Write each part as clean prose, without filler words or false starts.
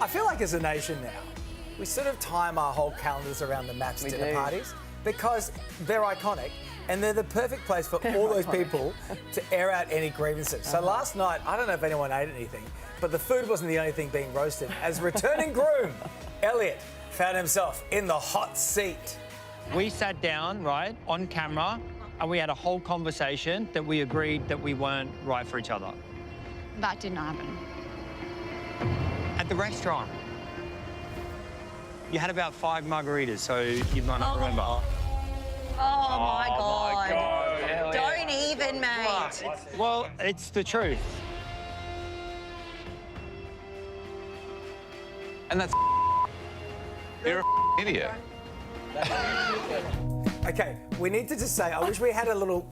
I feel like as a nation now, we sort of time our whole calendars around the MAFS dinner parties because they're iconic and they're the perfect place for all those people to air out any grievances. So last night, I don't know if anyone ate anything, but the food wasn't the only thing being roasted as returning groom, Eliot, found himself in the hot seat. We sat down, right, on camera, and we had a whole conversation that we agreed that we weren't right for each other. That didn't happen. At the restaurant. You had about 5 margaritas, so you might not remember. Oh, my God. Hell yeah. Don't even, mate. Well, it's the truth. And that's you're a idiot. Okay, we need to just say, I wish we had a little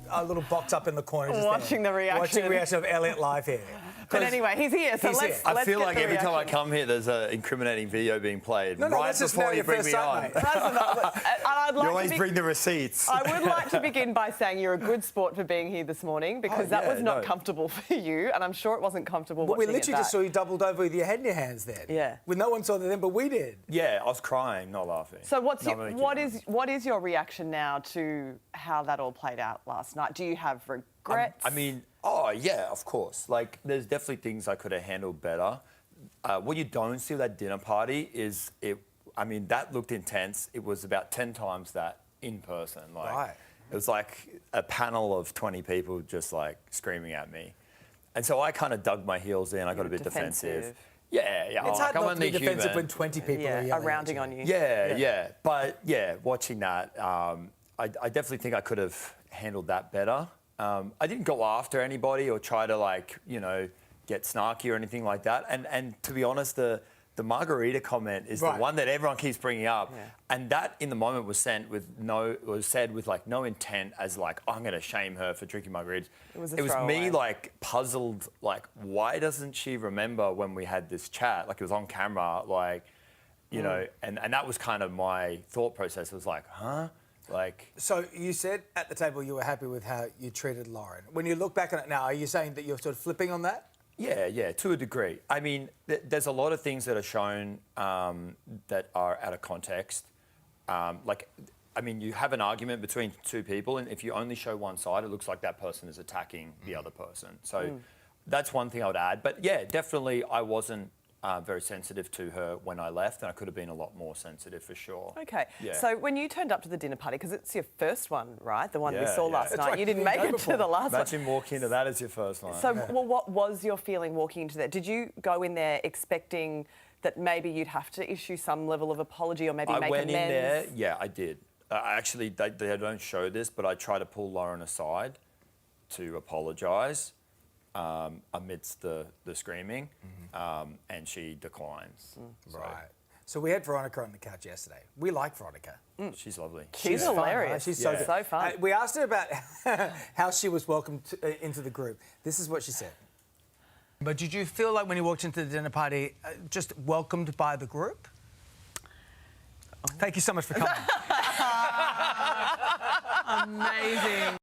box up in the corner just Watching there. the reaction. Watching the reaction of Elliot live here. But anyway, he's here, so He's let's here. I feel get like the every time I reaction. come here, there's an incriminating video being played No, right let's just before know you your bring first me sight, on. mate. That's enough. I'd like You always to bring the receipts. I would like to begin by saying you're a good sport for being here this morning because that yeah, was not no. comfortable for you, and I'm sure it wasn't comfortable But we watching it literally just back. saw you doubled over with your head in your hands then. Yeah. With no one saw that then, but we did. Yeah, I was crying, not laughing. So No, I'm only kidding. what is your reaction now to how that all played out last night? Do you have regrets? I mean, oh, yeah, of course. Like, there's definitely things I could have handled better. What you don't see with that dinner party is I mean, that looked intense. It was about 10 times that in person. Like, Right. It was like a panel of 20 people just like screaming at me. And so I kind of dug my heels in. I got a bit defensive. Yeah. It's hard I'm not to be only defensive human. when 20 people are are yelling rounding at on you. Yeah. But yeah, watching that, I definitely think I could have handled that better. I didn't go after anybody or try to get snarky or anything like that. And to be honest, the margarita comment is the one that everyone keeps bringing up, and that in the moment was said with no intent as like, oh, I'm going to shame her for drinking margaritas. It was me puzzled, why doesn't she remember when we had this chat? Like, it was on camera, and that was kind of my thought process. It was like, huh? So you said at the table you were happy with how you treated Lauren. When you look back on it now, are you saying that you're sort of flipping on that? Yeah, to a degree. I mean, there's a lot of things that are shown that are out of context. You have an argument between two people, and if you only show one side, it looks like that person is attacking the other person. So that's one thing I would add. But yeah, definitely I wasn't very sensitive to her when I left, and I could have been a lot more sensitive for sure. Okay. Yeah. So when you turned up to the dinner party, because it's your first one, right? The one we saw last That's night. right, You didn't you make didn't it go to before. the last one. Imagine walking into that as your first one. So, well, what was your feeling walking into that? Did you go in there expecting that maybe you'd have to issue some level of apology or maybe make amends? I went in there, yeah, I did. Actually, they don't show this, but I tried to pull Lauren aside to apologise amidst the screaming, and she declines. Right. So we had Veronica on the couch yesterday. We like Veronica. She's lovely. She's fun, hilarious. right? She's so good. So fun. We asked her about how she was welcomed into the group. This is what she said. But did you feel like when you walked into the dinner party, just welcomed by the group? Thank you so much for coming. Amazing.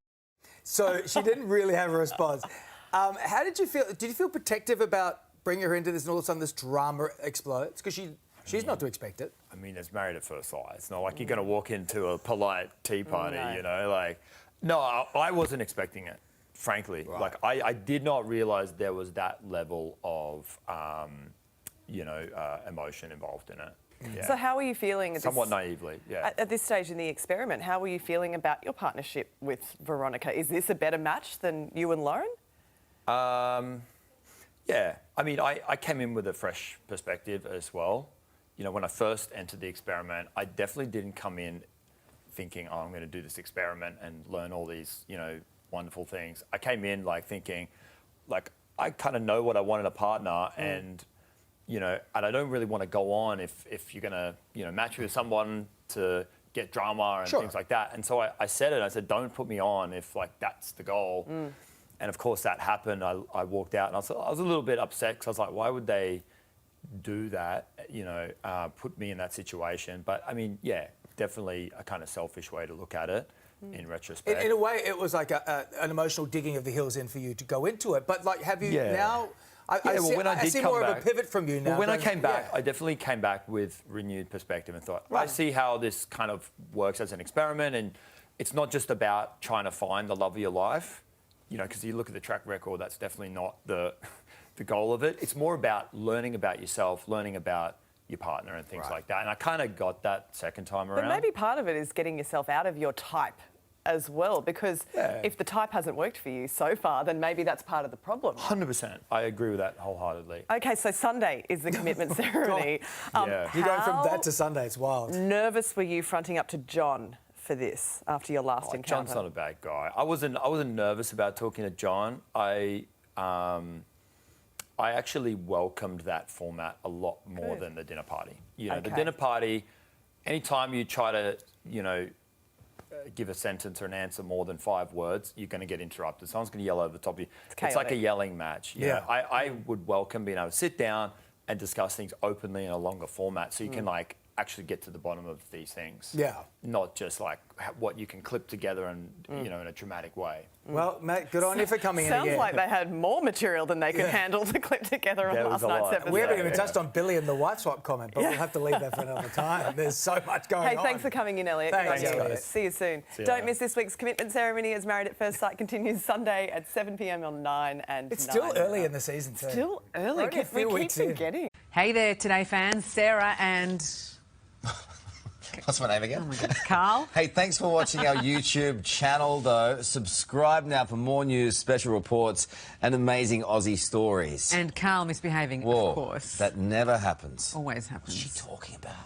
So she didn't really have a response. How did you feel? Did you feel protective about bringing her into this and all of a sudden this drama explodes? Because she's not to expect it. I mean, it's married at first sight. It's not like you're going to walk into a polite tea party, No, I wasn't expecting it, frankly. Right. I did not realise there was that level of, emotion involved in it. Yeah. So how were you feeling? Somewhat naively, yeah. At this stage in the experiment, how were you feeling about your partnership with Veronica? Is this a better match than you and Lauren? Yeah. I mean, I came in with a fresh perspective as well. When I first entered the experiment, I definitely didn't come in thinking, oh, I'm going to do this experiment and learn all these, wonderful things. I came in thinking, I kind of know what I want in a partner, and and I don't really want to go on if you're going to, match me with someone to get drama and things like that. And so I said it. I said, don't put me on if that's the goal. And of course that happened. I walked out and I was a little bit upset because I was like, why would they do that? Put me in that situation. But I mean, yeah, definitely a kind of selfish way to look at it in retrospect. In a way, it was like an emotional digging of the heels in for you to go into it. But have you now? I see more of a pivot from you now. Well, when I came back, I definitely came back with renewed perspective and thought, I see how this kind of works as an experiment, and it's not just about trying to find the love of your life, you know, because you look at the track record, that's definitely not the goal of it. It's more about learning about yourself, learning about your partner and things like that. And I kind of got that second time around. But maybe part of it is getting yourself out of your type as well, because if the type hasn't worked for you so far, then maybe that's part of the problem. 100%. I agree with that wholeheartedly. Okay, so Sunday is the commitment ceremony. You go from that to Sunday, it's wild. Nervous were you fronting up to John for this after your last encounter? John's not a bad guy. I wasn't nervous about talking to John. I actually welcomed that format a lot more than the dinner party. You know, the dinner party, anytime you try to, you know, give a sentence or an answer more than 5 words, you're going to get interrupted. Someone's going to yell over the top of you. It's like a yelling match. You know? I would welcome being able to sit down and discuss things openly in a longer format so you can, like, actually get to the bottom of these things. Yeah. Not just, like, what you can clip together and, you know, in a dramatic way. Well, Matt, good on you for coming in again. Sounds like they had more material than they could handle to clip together on last night's episode. We haven't even touched on Billy and the wife swap comment, but we'll have to leave that for another time. There's so much going on. Hey, thanks for coming in, Eliot. Thanks, Eliot. See you soon. Don't miss this week's commitment ceremony as Married at First Sight continues Sunday at 7 p.m. on 9 and It's 9. still early in the season, too. Still early. We keep forgetting. Hey there, Today fans. Sarah and... What's my name again? Oh my goodness, Carl. Hey, thanks for watching our YouTube channel, though. Subscribe now for more news, special reports, and amazing Aussie stories. And Carl misbehaving, Whoa, of course. that never happens. Always happens. What's she talking about?